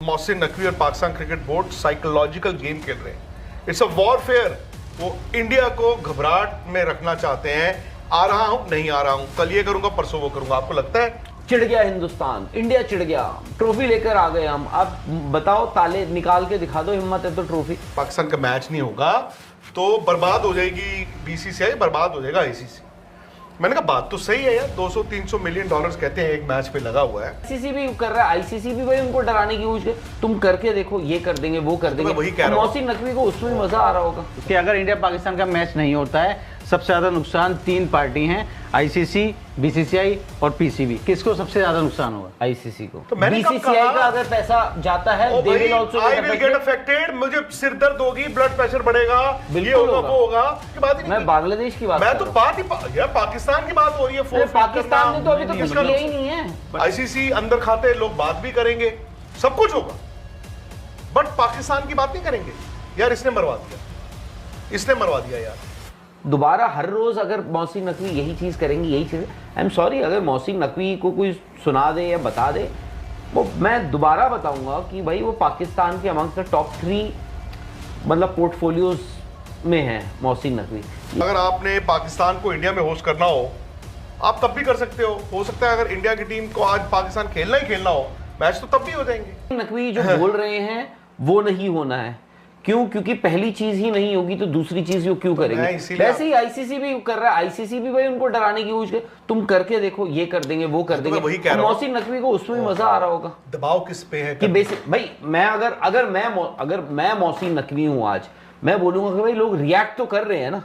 मोहसिन नकवी और Pakistan cricket board psychological game खेल रहे हैं। It's a warfare. वो इंडिया को घबराहट में रखना चाहते हैं। आ रहा हूं, नहीं आ रहा हूं, कल ये करूंगा, परसों वो करूंगा। आपको लगता है चिढ़ गया हिंदुस्तान, इंडिया चिढ़ गया, ट्रॉफी लेकर आ गए हम। अब बताओ, ताले निकाल के दिखा दो, हिम्मत है तो ट्रॉफी। पाकिस्तान का मैच नहीं होगा तो बर्बाद हो जाएगी बीसीसीआई, बर्बाद हो जाएगा आईसीसी। मैंने कहा बात तो सही है यार, 200-300 मिलियन डॉलर्स कहते हैं एक मैच पे लगा हुआ है। आईसीसी भी कर रहा है, आईसीसी भी भाई उनको डराने की कोशिश, तुम करके देखो, ये कर देंगे, वो कर देंगे। वही कह रहा हूं। मोहसिन नकवी को उसमें भी मजा आ रहा होगा कि अगर इंडिया पाकिस्तान का मैच नहीं होता है, सबसे ज्यादा नुकसान तीन पार्टी हैं, आईसीसी, बीसीसीआई और पीसीबी। किसको सबसे ज्यादा नुकसान होगा? आईसीसी को। तो मैंने कब बीसीसीआई कहा? का अगर पैसा जाता है, ओ they भाई, will also I get will affected। get affected, मुझे सिर दर्द होगी, ब्लड प्रेशर बढ़ेगा, ये बिल्कुल होगा, होगा। वो होगा। की बात ही नहीं मैं की। बांग्लादेश की बात मैं कर तो रहा बात ही यार पाकिस्तान की बात हो रही है। हूं। पाकिस्तान ने तो अभी तो कुछ किया ही नहीं है। आईसीसी अंदर खाते लोग बात भी करेंगे, सब कुछ होगा, बट पाकिस्तान की बात नहीं करेंगे। यार इसने मरवा दिया, इसने मरवा दिया यार। दोबारा हर रोज अगर मोहसिन नकवी यही चीज करेंगी, यही चीज, आई एम सॉरी, अगर मोहसिन नकवी को कोई सुना दे या बता दे, वो मैं दोबारा बताऊंगा कि भाई वो पाकिस्तान के अमंग द टॉप 3 मतलब पोर्टफोलियोज में है मोहसिन नकवी। अगर आपने पाकिस्तान को इंडिया में होस्ट करना हो, आप तब भी कर सकते हो सकता है अगर इंडिया की टीम को आज पाकिस्तान खेलना ही खेलना हो, मैच तो तब भी हो जाएंगे। नकवी जो बोल रहे हैं वो नहीं होना है। क्यों? क्योंकि पहली चीज ही नहीं होगी तो दूसरी चीज वो क्यों करेंगे? वैसे ही आईसीसी भी कर रहा है, आईसीसी भी भाई उनको डराने की कोशिश, तुम करके देखो, ये कर देंगे, वो कर देंगे। वही कह रहा हूं। मोहसिन नकवी को उसमें भी मजा आ रहा होगा। दबाव किस पे है कि बेसिक भाई, मैं अगर मैं मोहसिन नकवी हूं आज, मैं बोलूंगा कि भाई लोग रिएक्ट तो कर रहे हैं ना,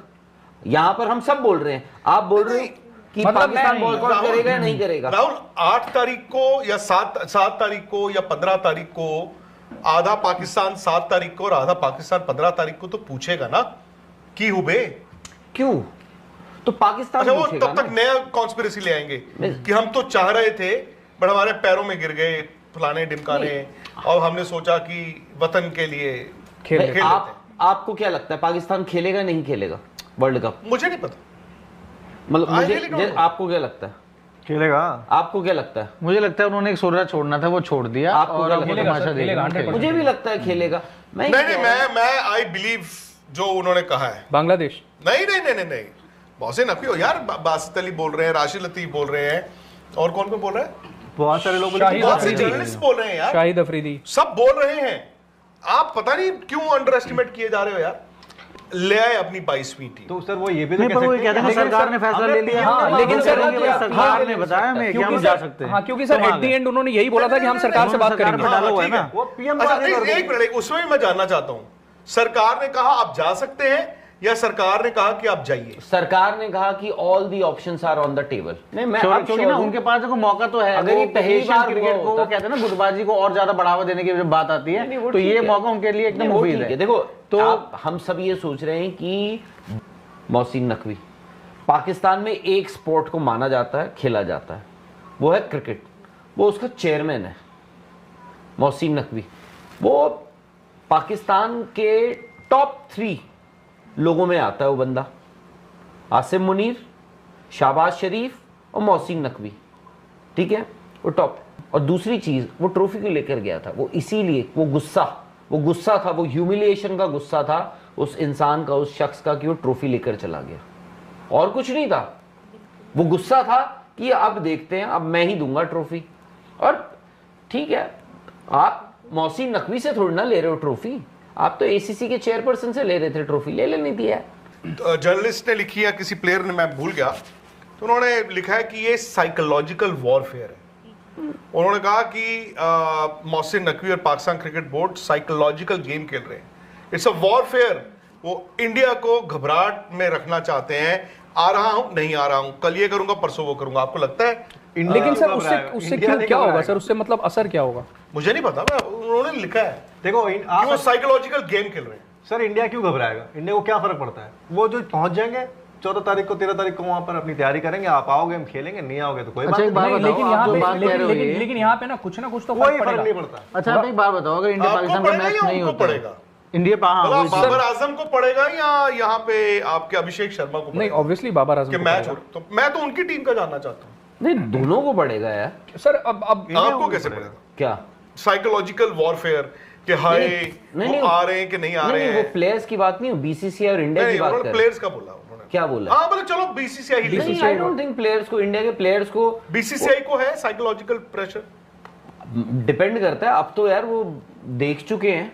यहां पर हम सब बोल रहे हैं, आप बोल रहे हैं कि मतलब पाकिस्तान बॉयकॉट करेगा या नहीं करेगा। राहुल, 8 तारीख को या 7 तारीख को या 15 तारीख को आधा पाकिस्तान 7 तारीख को और आधा पाकिस्तान 15 तारीख को तो पूछेगा ना कि हुबे क्यों? तो पाकिस्तान अच्छा, वो पूछेगा तब ना। तक नया कॉन्स्पिरेसी ले आएंगे कि हम तो चाह रहे थे बट हमारे पैरों में गिर गए फलाने ढिमकाने, और हमने सोचा कि वतन के लिए खेल भाई, लेते। आपको क्या लगता है पाकिस्तान खेलेगा नहीं खेलेगा वर्ल्ड कप? मुझे नहीं पता, मतलब I really don't know। आपको क्या लगता है? खेलेगा। आपको क्या लगता है? मुझे लगता है उन्होंने एक सोरा छोड़ना था, वो छोड़ दिया। आपको और क्या अब वो लगता है? तमाशा देखेगा। मुझे भी लगता है खेलेगा। नहीं मैं आई बिलीव जो उन्होंने कहा है। बांग्लादेश नहीं मोहसिन नकवी हो यार, बासित अली बोल रहे हैं, राशिद लतीफ बोल रहे हैं, और कौन बोल रहे हैं? बहुत सारे लोग शाहिद बहुत से अफरीदी। जर्नलिस्ट बोल रहे हैं यार, शाहिद अफरीदी, सब बोल रहे हैं। आप पता नहीं क्यों अंडर एस्टिमेट किए जा रहे हो यार। ले आए अपनी 22वीं टीम। तो सर वो ये भी तो नहीं, पर वो कहते हैं सरकार ने फैसला ले लिया। हाँ, लेकिन सर सरकार ने बताया हमें कि हम जा सकते हैं। हाँ, क्योंकि सर एट द एंड उन्होंने यही बोला था कि हम सरकार से बात करेंगे। डाला हुआ है ना। वो पीएम अच्छा, एक मिनट, उसमें भी मैं जानना चाहता हूं, सरकार ने कहा आप जा सकते हैं या सरकार ने कहा कि आप जाइए? सरकार ने कहा कि all the options are on the table. नहीं, मैं अब क्योंकि ना उनके पास देखो मौका तो है। अगर ये पहली एशियन बार क्रिकेट को, वो कहते हैं ना गुटबाजी को और ज्यादा बढ़ावा देने की जब बात आती नहीं, वो है, तो ठीक ये है। मौका उनके लिए एकदम मुफीद है। देखो, तो हम सब ये सोच रहे हैं कि मोहसिन नकवी, पाकिस्तान में एक स्पोर्ट को माना जाता है, खेला जाता है, वो है क्रिकेट। वो उसका चेयरमैन है मोहसिन नकवी। वो पाकिस्तान के टॉप 3 लोगों में आता है वो बंदा। आसिम मुनीर, शाहबाज शरीफ और मोहसिन नकवी, ठीक है, वो टॉप। और दूसरी चीज, वो ट्रॉफी को लेकर गया था, वो इसीलिए वो गुस्सा था, वो ह्यूमिलिएशन का गुस्सा था उस इंसान का, उस शख्स का, कि वो ट्रॉफी लेकर चला गया, और कुछ नहीं था। वो गुस्सा था कि अब देखते हैं, अब मैं ही दूंगा ट्रॉफी। और ठीक है, आप मोहसिन नकवी से थोड़ी ना ले रहे हो ट्रॉफी, आप तो एसीसी के चेयरपर्सन से ले रहे थे ट्रॉफी, ले लेनी थी यार। जर्नलिस्ट ने लिखी है, किसी प्लेयर ने, मैं भूल गया, तो उन्होंने लिखा है कि ये साइकोलॉजिकल वॉरफेयर है। उन्होंने कहा कि मोहसिन नकवी और Pakistan cricket board psychological game खेल रहे हैं। It's a warfare. वो इंडिया को घबराहट में रखना चाहते हैं। आ रहा हूं, नहीं आ रहा हूं, कल ये करूंगा, परसों वो करूंगा। आपको लगता है? लेकिन सर उससे क्या होगा सर? उससे मतलब असर क्या होगा? मुझे नहीं पता, उन्होंने लिखा है देखो कि वो साइकोलॉजिकल गेम खेल रहे हैं। सर इंडिया क्यों घबराएगा? इंडिया को क्या फर्क पड़ता है? वो जो पहुंच जाएंगे 14 तारीख को 13 तारीख को वहां पर अपनी तैयारी करेंगे। आप आओगे, हम खेलेंगे, नहीं आओगे तो कोई बात नहीं। लेकिन यहाँ पे ना कुछ तो कोई फर्क नहीं पड़ता। अच्छा, आप एक बात बताओ, अगर इंडिया पाकिस्तान का मैच नहीं होता, पड़ेगा इंडिया बाबर आजम को पड़ेगा या यहाँ पे आपके अभिषेक शर्मा को? नहीं, ऑब्वियसली बाबर आजम को मैच हो, तो मैं तो उनकी टीम का जानना चाहता हूँ। नहीं, दोनों को पड़ेगा यार। सर अब आपको कैसे पड़ेगा? क्या साइकोलॉजिकल वॉरफेयर कि हाय वो आ रहे हैं कि नहीं आ रहे हैं। वो प्लेयर्स की बात नहीं, बीसीसीआई और इंडिया की बात कर रहे हैं। प्लेयर्स का बोला उन्होंने, क्या बोला? हाँ मतलब चलो बीसीसीआई ही नहीं, आई डोंट थिंक प्लेयर्स को, इंडिया के प्लेयर्स को बीसीसीआई को है साइकोलॉजिकल प्रेशर। डिपेंड करता है। अब तो यार वो देख चुके हैं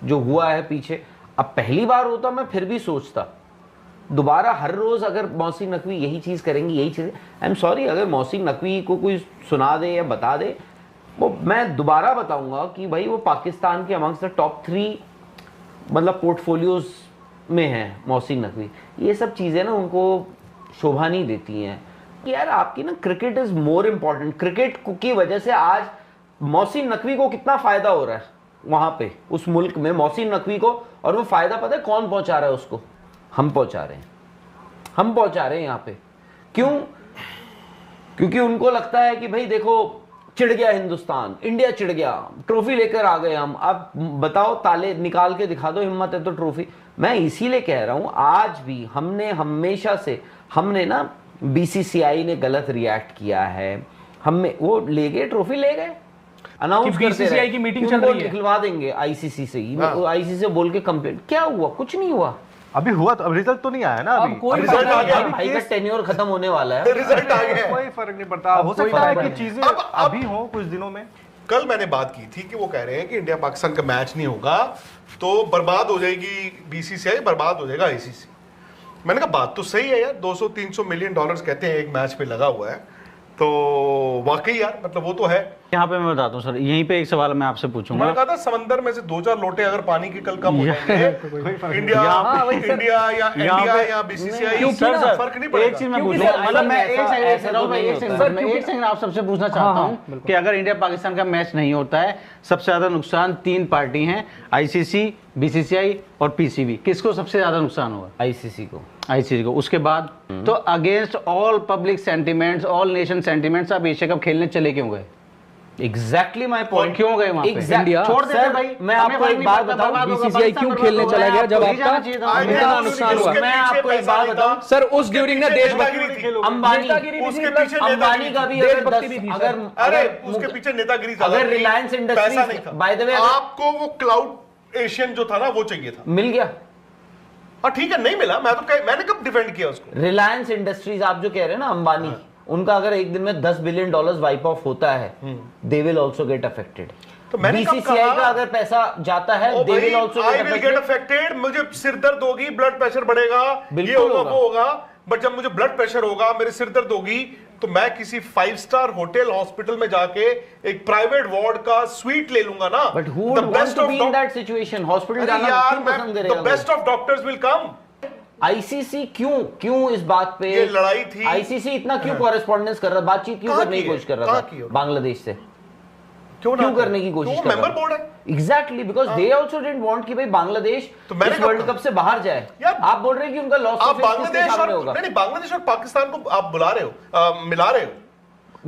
जो हुआ है पीछे। अब पहली बार होता मैं फिर भी सोचता, दोबारा हर रोज अगर मौसिन नकवी यही चीज करेंगी, यही चीज, आई एम सॉरी, अगर मौसिन नकवी को कोई सुना दे या बता दे, वो मैं दोबारा बताऊंगा कि भाई वो पाकिस्तान के अमंग्स द टॉप 3 मतलब पोर्टफोलियोज में है मौसिन नकवी। ये सब चीजें ना उनको शोभा नहीं देती हैं कि यार आपकी ना cricket is more important. Cricket की वजह से आज मौसिन नकवी को कितना फायदा हो रहा है वहां पे उस मुल्क में, मौसिन नकवी को। और वो फायदा पता है कौन पहुंचा रहा है उसको? हम पहुंचा रहे हैं, हम पहुंचा रहे हैं यहाँ पे। क्यों? क्योंकि उनको लगता है कि भाई देखो चिढ़ गया हिंदुस्तान, इंडिया चिढ़ गया, ट्रॉफी लेकर आ गए हम, अब बताओ ताले निकाल के दिखा दो, हिम्मत है तो ट्रॉफी। मैं इसीलिए कह रहा हूं आज भी हमने हमेशा से, हमने ना बीसीसीआई ने गलत रिएक्ट किया है, हमें वो ले गए ट्रॉफी, ले गए अनाउंस करते बीसीसीआई की मीटिंग चल रही है, निकलवा देंगे आईसीसी से, आईसीसी से बोल के कंप्लेंट। क्या हुआ? कुछ नहीं हुआ। अभी हुआ तो अब रिजल्ट तो नहीं आया ना। अभी कोई रिजल्ट आ गया, भाई का टेन्योर खत्म होने वाला है, रिजल्ट आ गया। कोई फर्क नहीं पड़ता। हो सकता है कि चीजें अभी हो कुछ दिनों में। कल मैंने बात की थी कि वो कह रहे हैं कि इंडिया पाकिस्तान का मैच नहीं होगा तो बर्बाद हो जाएगी बीसीसीआई, बर्बाद हो जाएगा आईसीसी। मैंने कहा बात तो सही है यार, 200-300 मिलियन डॉलर्स कहते हैं एक मैच पे लगा हुआ है, तो वाकई यार मतलब वो तो है। यहाँ पे मैं बताता हूँ सर, यहीं पे एक सवाल मैं आपसे पूछूंगा। मैंने कहा था समंदर में से 2-4 लोटे अगर पानी के कल कम हो जाएंगे, इंडिया या बीसीसीआई फर्क नहीं पड़ेगा। एक चीज मैं पूछूंगा, मतलब मैं एक सेकंड आप सबसे पूछना चाहता हूँ कि अगर इंडिया पाकिस्तान का मैच नहीं होता है, सबसे ज्यादा नुकसान 3 पार्टी हैं, आईसीसी, बीसीसीआई और पीसीबी, किसको सबसे ज्यादा नुकसान होगा? आईसीसी को। आईसीसी को। उसके बाद तो against all public sentiments, all nation sentiments, आप एशिया कप खेलने चले क्यों गए? Exactly my point. क्यों गए वहां पे? इंडिया छोड़ देते भाई। मैं आपको एक बात बताऊं, बीसीसीआई क्यों खेलने चला गया जब आपका इतना नुकसान हुआ? मैं आपको एक बात बताऊं सर, उस ड्यूरिंग ना देशभक्ति थी, अंबानी उसके पीछे अंबानी का भी देशभक्ति भी थी सर। अरे उसके पीछे नेतागिरी था, अगर Reliance industries by the way आपको वो क्लाउड एशियन जो था ना वो चाहिए था, मिल गया। हाँ ठीक है, नहीं मिला, मैंने कब डिफेंड किया उसको? रिलायंस इंडस्ट्रीज आप जो कह रहे हैं ना, अंबानी, उनका अगर एक दिन में $10 बिलियन वाइप ऑफ होता है, they will also get affected. तो मैंने कब बीसीसीआई कहा? का अगर पैसा जाता है, they will also get affected. मुझे सिर दर्द होगी, ब्लड प्रेशर बढ़ेगा, ये होगा वो होगा, बट जब मुझे ब्लड प्रेशर होगा, मेरे सिर दर्द होगी, तो मैं किसी 5 स्टार होटल हॉस्पिटल में जाके एक प्राइवेट वार्ड का स्वीट ले लूंगा ना। But who would want to be in that situation? Hospital जाना क्यों पसंद करेगा? The best of doctors will come. ICC क्यों इस बात पे ये लड़ाई थी? आईसीसी इतना क्यों कॉरेस्पॉन्डेंस कर रहा, बातचीत क्यों करने की कोशिश कर रहा था बांग्लादेश से? क्यों करने की कोशिश कर रहा? मेंबर बोर्ड है। Exactly, because they also didn't want कि भाई बांग्लादेश तो मैंने इस वर्ल्ड कप से बाहर जाए। आप बोल रहे हैं कि उनका लॉस आप बांग्लादेश और नहीं, बांग्लादेश और पाकिस्तान को आप बुला रहे हो, मिला रहे हो।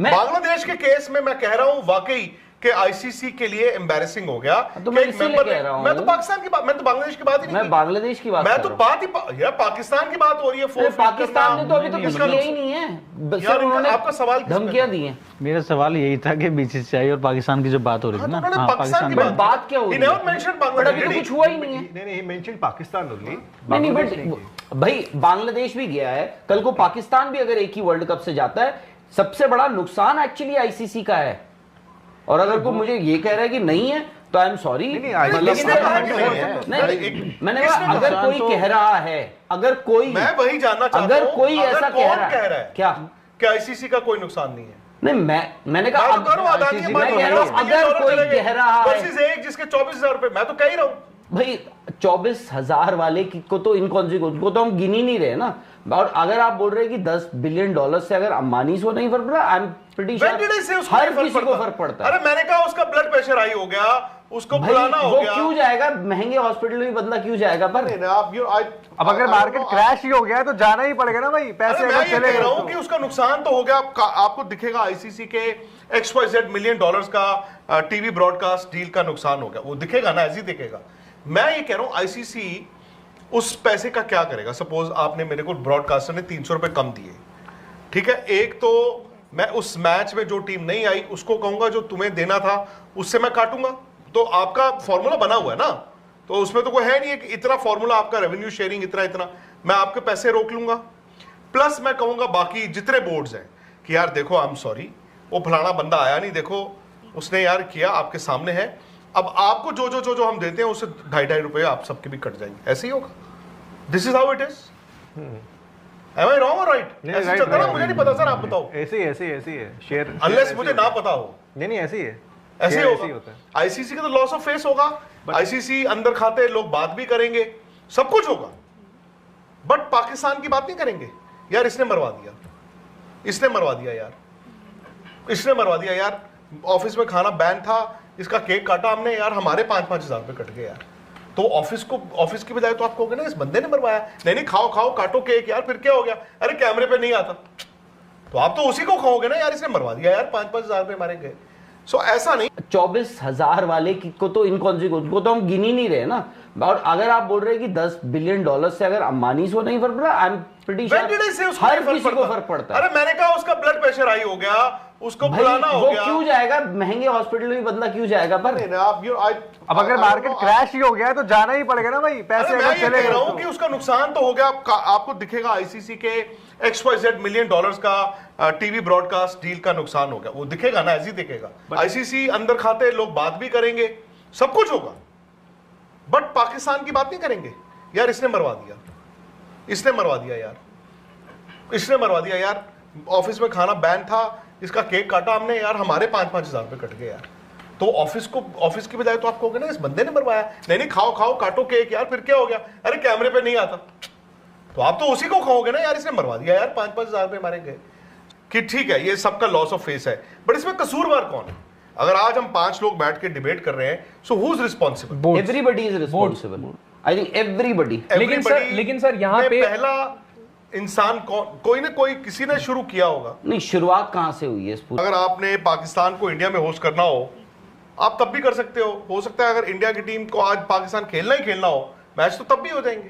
बांग्लादेश के केस में मैं कह रहा हूं वाकई कि आईसीसी के लिए एम्बैरेसिंग हो गया। तो मैं इसीलिए कह रहा हूं, मैं तो पाकिस्तान की बात, मैं तो बांग्लादेश की बात ही नहीं, मैं बांग्लादेश की बात मैं तो बात ही यार पाकिस्तान की बात हो रही है। पाकिस्तान ने तो अभी तो कुछ किया ही नहीं है सर। उन्होंने आपका सवाल धमकियां दी हैं। मेरा सवाल यही था कि बीसीसीआई और पाकिस्तान की जो बात हो रही थी ना, पाकिस्तान की बात क्या हो रही है? बांग्लादेश तो कुछ हुआ ही नहीं है। नहीं मेंशन पाकिस्तान ओनली। नहीं बट भाई बांग्लादेश भी गया है, कल को पाकिस्तान भी अगर एक ही वर्ल्ड कप से जाता है, सबसे बड़ा नुकसान एक्चुअली आईसीसी का है। और अगर कोई मुझे ये कह रहा है कि नहीं है तो आई एम सॉरी। मैंने कहा अगर कोई कह रहा है, अगर कोई, मैं वही जानना चाहता हूं, अगर कोई ऐसा कह रहा है क्या कि आईसीसी का कोई नुकसान नहीं है? नहीं, मैंने कहा अगर कोई कह रहा है जिसके 24,000 रुपए, मैं तो कह ही रहा हूं भाई 24,000 वाले को तो इनकॉन्सिक्वेंस को तो हम गिन ही नहीं रहे ना। और अगर आप बोल रहे हैं कि $10 बिलियन से अगर अंबानी से नहीं फर्क पड़ा, आई एम प्रीटी श्योर हर किसी को फर्क पड़ता है। अरे मैंने कहा उसका ब्लड प्रेशर हाई हो गया, उसको बुलाना हो गया, क्यों जाएगा महंगे हॉस्पिटल में बंदा क्यों जाएगा? पर अब अगर मार्केट क्रैश ही हो गया तो जाना ही पड़ेगा ना भाई, पैसे मैं ये कह रहा हूं कि उसका नुकसान तो हो गया। आपको दिखेगा आईसीसी के XYZ मिलियन डॉलर्स का टीवी ब्रॉडकास्ट डील का नुकसान हो गया, वो दिखेगा ना, ऐसे ही दिखेगा। मैं ये कह रहा हूं आईसीसी उस पैसे का क्या करेगा? सपोज आपने मेरे को ब्रॉडकास्टर ने 300 रुपए कम दिए, ठीक है, एक तो मैं उस मैच में जो टीम नहीं आई उसको कहूंगा जो तुम्हें देना था उससे मैं काटूंगा। तो आपका फॉर्मूला बना हुआ है ना, तो उसमें तो कोई है नहीं है कि इतना फॉर्मूला आपका रेवेन्यू शेयरिंग इतना इतना, मैं आपके पैसे रोक लूंगा। प्लस मैं कहूंगा बाकी जितने बोर्ड्स हैं कि यार देखो आई एम सॉरी, वो फलाना बंदा आया नहीं, देखो उसने यार किया, आपके सामने है, अब आपको जो जो जो जो हम देते हैं उससे 2.5 रुपए आप सबके भी कट जाएंगे। ऐसे ही होगा। This is how it is. Am I wrong or right? ऐसे चलता ना, मुझे नहीं पता सर, आप बताओ। ऐसे है शेयर, अनलेस मुझे ना पता हो। नहीं ऐसे ही है, ऐसे शेयर ही होता है। आईसीसी का तो लॉस ऑफ फेस होगा, आईसीसी अंदर खाते लोग बात भी करेंगे, सब कुछ होगा, बट पाकिस्तान की बात नहीं करेंगे। यार इसने मरवा दिया, इसने मरवा दिया यार, इसने मरवा दिया यार, ऑफिस में खाना बैन था, इसका केक काटा हमने यार, हमारे 5-5 हज़ार रुपए कट गए यार। तो ऑफिस की बजाय तो आप कहोगे ना इस बंदे ने मरवाया, नहीं खाओ खाओ काटो केक यार, फिर क्या हो गया, अरे कैमरे पे नहीं आता, तो आप तो उसी को कहोगे ना यार इसने मरवा दिया यार, 5-5 हज़ार रुपए मारे गए। सो ऐसा नहीं। 24,000 वाले को तो उनको तो हम गिन ही नहीं रहे ना। और अगर आप बोल रहे हैं कि $10 बिलियन से अगर अंबानी से नहीं फर्क पड़ा, आई एम प्रीटी श्योर हर किसी को फर्क पड़ता है। अरे मैंने कहा उसका ब्लड प्रेशर हाई हो गया, उसको बुलाना हो गया, क्यों जाएगा महंगे हॉस्पिटल में, बंदा क्यों जाएगा? पर अब अगर मार्केट क्रैश ही हो गया तो जाना ही पड़ेगा ना भाई, पैसे मैं अगर ये चले कह गए रहा हूं तो। कि उसका नुकसान तो हो गया। आपको दिखेगा आईसीसी के XYZ मिलियन डॉलर्स का टीवी ब्रॉडकास्ट डील का नुकसान हो गया, वो दिखेगा ना, ऐसे ही दिखेगा। आईसीसी अंदर खाते लोग बात भी करेंगे, सब कुछ होगा, बट पाकिस्तान की बात नहीं करेंगे। यार इसने मरवा दिया, इसने मरवा दिया यार, इसने मरवा दिया यार, ऑफिस में खाना बैन था, इसका केक काटा हमने यार, हमारे 5-5 हज़ार रुपए कट गए यार। तो ऑफिस की बजाय तो आप कहोगे ना इस बंदे ने मरवाया, नहीं खाओ खाओ काटो केक यार, फिर क्या हो गया, अरे कैमरे पे नहीं आता, तो आप तो उसी को कहोगे ना यार इसने मरवा दिया यार, 5-5 हज़ार रुपए मारे गए। कि ठीक है ये सबका लॉस ऑफ फेस है, बट इसमें कसूरवार कौन है? अगर आज हम 5 लोग बैठ के डिबेट कर रहे हैं, so who is responsible? Everybody is responsible, I think everybody. लेकिन सर यहाँ पे पहला इंसान कौन, कोई ना कोई किसी ने शुरू किया होगा। नहीं, शुरुआत कहां से हुई है इस पूरे? अगर आपने पाकिस्तान को इंडिया में होस्ट करना हो, आप तब भी कर सकते हो सकता है अगर इंडिया की टीम को आज पाकिस्तान खेलना ही खेलना हो मैच, तो तब भी हो जाएंगे।